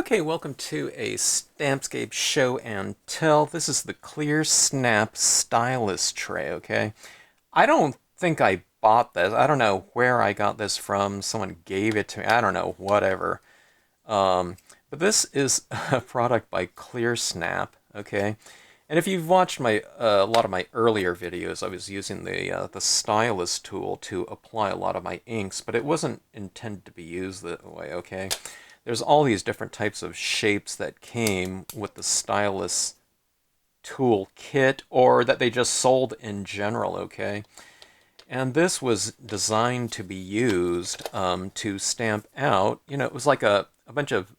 Okay, welcome to a Stampscapes show and tell. This is the Clearsnap Stylus tray, okay? I don't think I bought this. I don't know where I got this from. Someone gave it to me. I don't know, whatever. But this is a product by Clearsnap, okay? And if you've watched my a lot of my earlier videos, I was using the stylus tool to apply a lot of my inks, but it wasn't intended to be used that way, okay? There's all these different types of shapes that came with the stylus tool kit, or that they just sold in general, okay? And this was designed to be used to stamp out, it was like a bunch of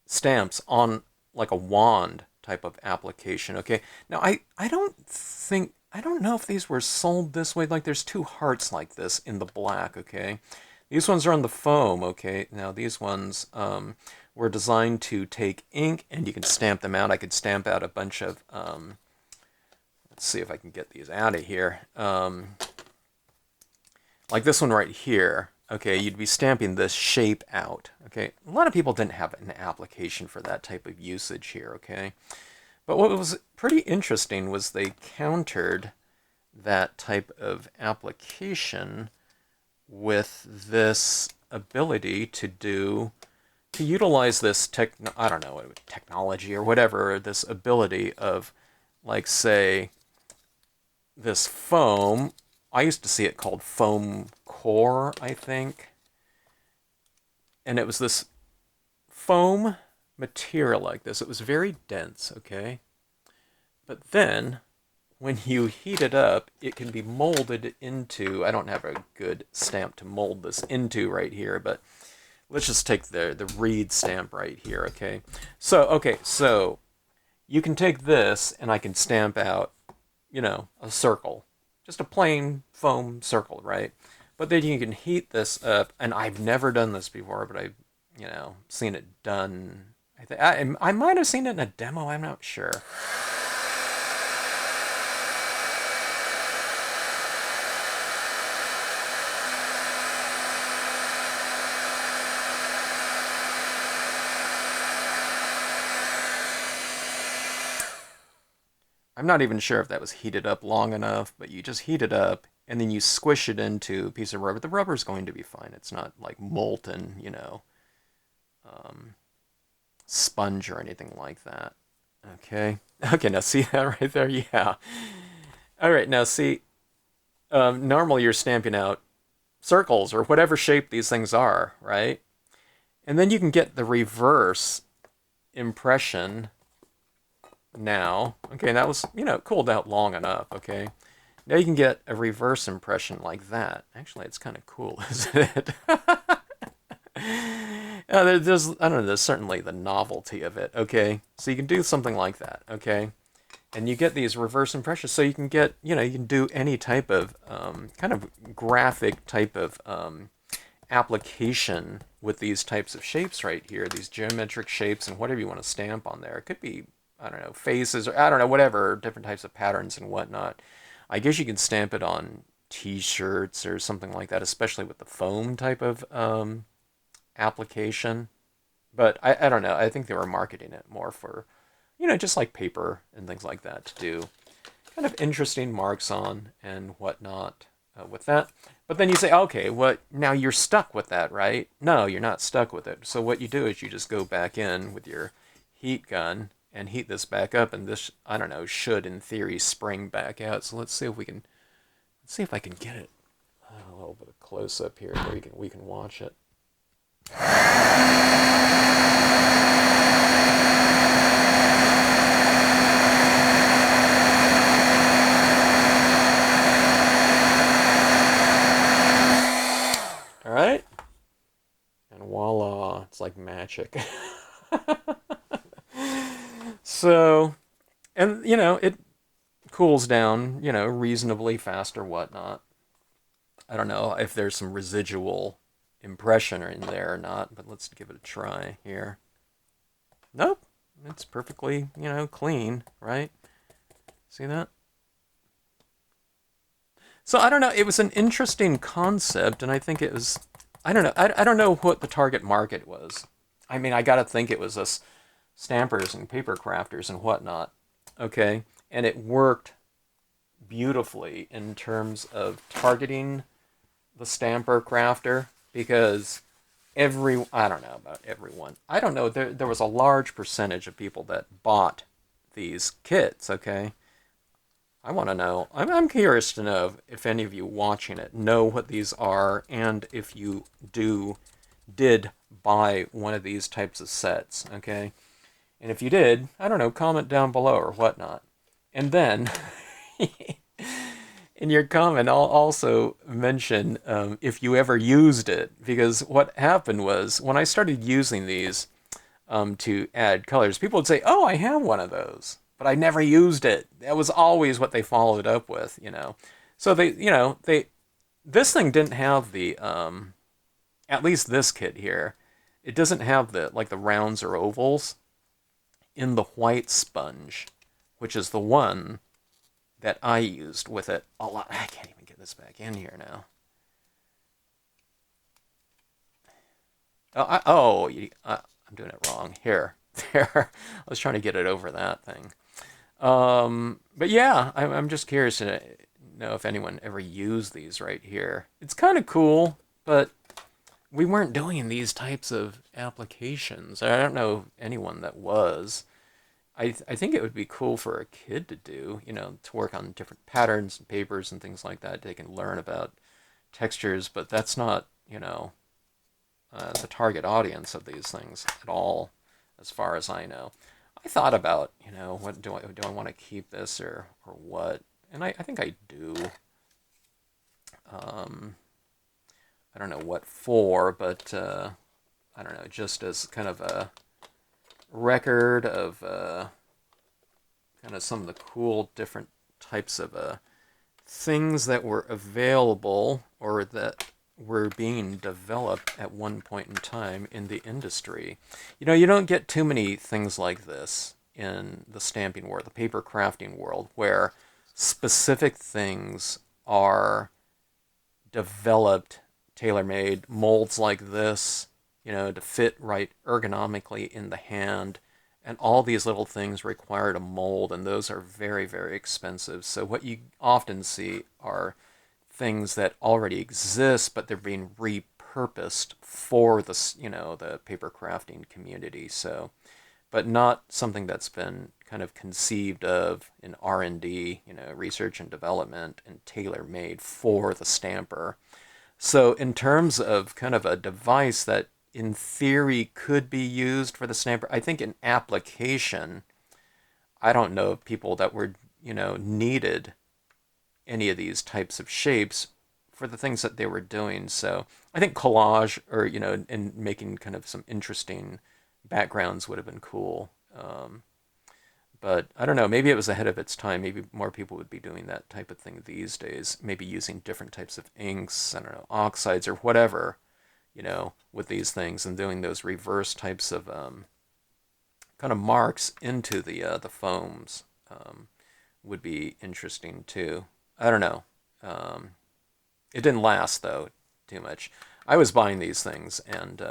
stamps on like a wand type of application, okay? Now, I don't know if these were sold this way. Like, there's two hearts like this in the black, okay? These ones are on the foam, okay? Now, these ones were designed to take ink, and you can stamp them out. I could stamp out a bunch of, let's see if I can get these out of here. Like this one right here, okay? You'd be stamping this shape out, okay? A lot of people didn't have an application for that type of usage here, okay? But what was pretty interesting was they countered that type of application with this ability to utilize this I don't know, technology or whatever, this ability of, like, say, this foam. I used to see it called foamcore, I think. And it was this foam material like this. It was very dense, okay? But then when you heat it up, it can be molded into, I don't have a good stamp to mold this into right here, but let's just take the reed stamp right here, okay? So you can take this, and I can stamp out, a circle. Just a plain foam circle, right? But then you can heat this up, and I've never done this before, but I've, seen it done. I might have seen it in a demo, I'm not sure. I'm not even sure if that was heated up long enough, but you just heat it up, and then you squish it into a piece of rubber. The rubber's going to be fine. It's not like molten, sponge or anything like that. Okay. Okay, now see that right there? Yeah. All right, now see, normally you're stamping out circles or whatever shape these things are, right? And then you can get the reverse impression now. Okay, that was, cooled out long enough, okay? Now you can get a reverse impression like that. Actually, it's kind of cool, isn't it? There's, I don't know, there's certainly the novelty of it, okay? So you can do something like that, okay? And you get these reverse impressions, so you can get, you can do any type of kind of graphic type of application with these types of shapes right here, these geometric shapes and whatever you want to stamp on there. It could be, I don't know, faces, or I don't know, whatever, different types of patterns and whatnot. I guess you can stamp it on t-shirts or something like that, especially with the foam type of application. But I don't know, I think they were marketing it more for, just like paper and things like that, to do kind of interesting marks on and whatnot with that. But then you say, okay, what? Now you're stuck with that, right? No, you're not stuck with it. So what you do is you just go back in with your heat gun and heat this back up, and this, I don't know, should in theory spring back out. So let's see if I can get it a little bit of close up here where we can watch it. All right, and voila, it's like magic. So, and it cools down, reasonably fast or whatnot. I don't know if there's some residual impression in there or not, but let's give it a try here. Nope, it's perfectly, clean, right? See that? So I don't know, it was an interesting concept, and I think it was, I don't know what the target market was. I mean, I gotta think it was us stampers and paper crafters and whatnot. Okay, and it worked beautifully in terms of targeting the stamper crafter because I don't know about everyone. I don't know. There was a large percentage of people that bought these kits. Okay, I want to know. I'm curious to know if any of you watching it know what these are, and if you did buy one of these types of sets. Okay, and if you did, I don't know, comment down below or whatnot. And then in your comment, I'll also mention if you ever used it, because what happened was when I started using these to add colors, people would say, "Oh, I have one of those," but I never used it. That was always what they followed up with, you know. So this thing didn't have the at least this kit here, it doesn't have the like the rounds or ovals in the white sponge, which is the one that I used with it a lot. I can't even get this back in here now. I'm doing it wrong. Here. There. I was trying to get it over that thing. But yeah, I'm just curious to know if anyone ever used these right here. It's kind of cool, but we weren't doing these types of applications. I don't know anyone that was. I think it would be cool for a kid to do, you know, to work on different patterns and papers and things like that. They can learn about textures, but that's not, you know, the target audience of these things at all, as far as I know. I thought about, you know, what do I want to keep this or what? And I think I do. Um, I don't know what for, but I don't know, just as kind of a record of kind of some of the cool different types of things that were available or that were being developed at one point in time in the industry. You know, you don't get too many things like this in the stamping world, the paper crafting world, where specific things are developed, tailor-made, molds like this, you know, to fit right ergonomically in the hand. And all these little things require a mold, and those are very, very expensive. So what you often see are things that already exist, but they're being repurposed for the, you know, the paper crafting community. So, but not something that's been kind of conceived of in R&D, you know, research and development, and tailor-made for the stamper. So in terms of kind of a device that in theory could be used for the stamper, I think in application, I don't know of people that were, you know, needed any of these types of shapes for the things that they were doing. So I think collage or, you know, and making kind of some interesting backgrounds would have been cool. But I don't know, maybe it was ahead of its time. Maybe more people would be doing that type of thing these days. Maybe using different types of inks, I don't know, oxides or whatever, you know, with these things and doing those reverse types of kind of marks into the foams would be interesting too. I don't know. Um, it didn't last though too much. I was buying these things and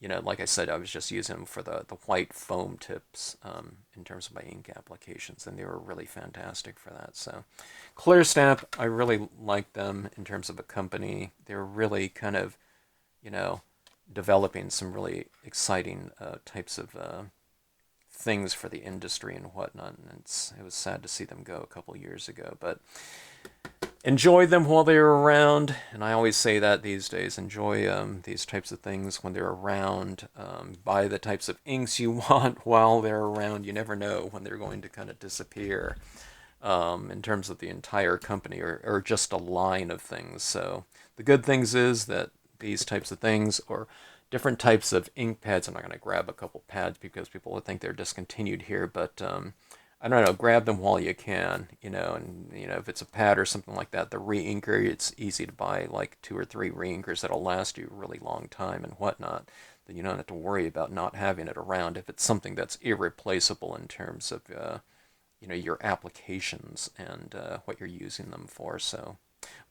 you know, like I said, I was just using them for the white foam tips in terms of my ink applications, and they were really fantastic for that. So, Clearsnap, I really liked them in terms of a company. They were really kind of, you know, developing some really exciting types of things for the industry and whatnot. And it was sad to see them go a couple years ago, but enjoy them while they're around. And I always say that these days, enjoy these types of things when they're around. Buy the types of inks you want while they're around. You never know when they're going to kind of disappear in terms of the entire company or just a line of things. So the good things is that these types of things or different types of ink pads, I'm not going to grab a couple pads because people would think they're discontinued here, but I don't know, grab them while you can, you know, and, you know, if it's a pad or something like that, the re-inker, it's easy to buy like 2 or 3 re-inkers that'll last you a really long time and whatnot. Then you don't have to worry about not having it around if it's something that's irreplaceable in terms of, you know, your applications and what you're using them for. So,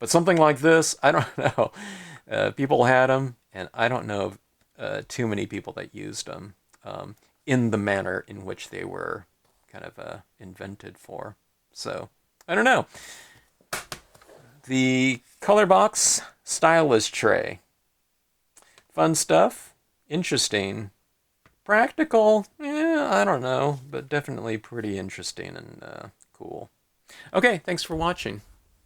but something like this, I don't know. People had them, and I don't know too many people that used them in the manner in which they were kind of invented for. So, I don't know. The Colorbox Stylus tray. Fun stuff. Interesting. Practical? I don't know. But definitely pretty interesting and cool. Okay, thanks for watching.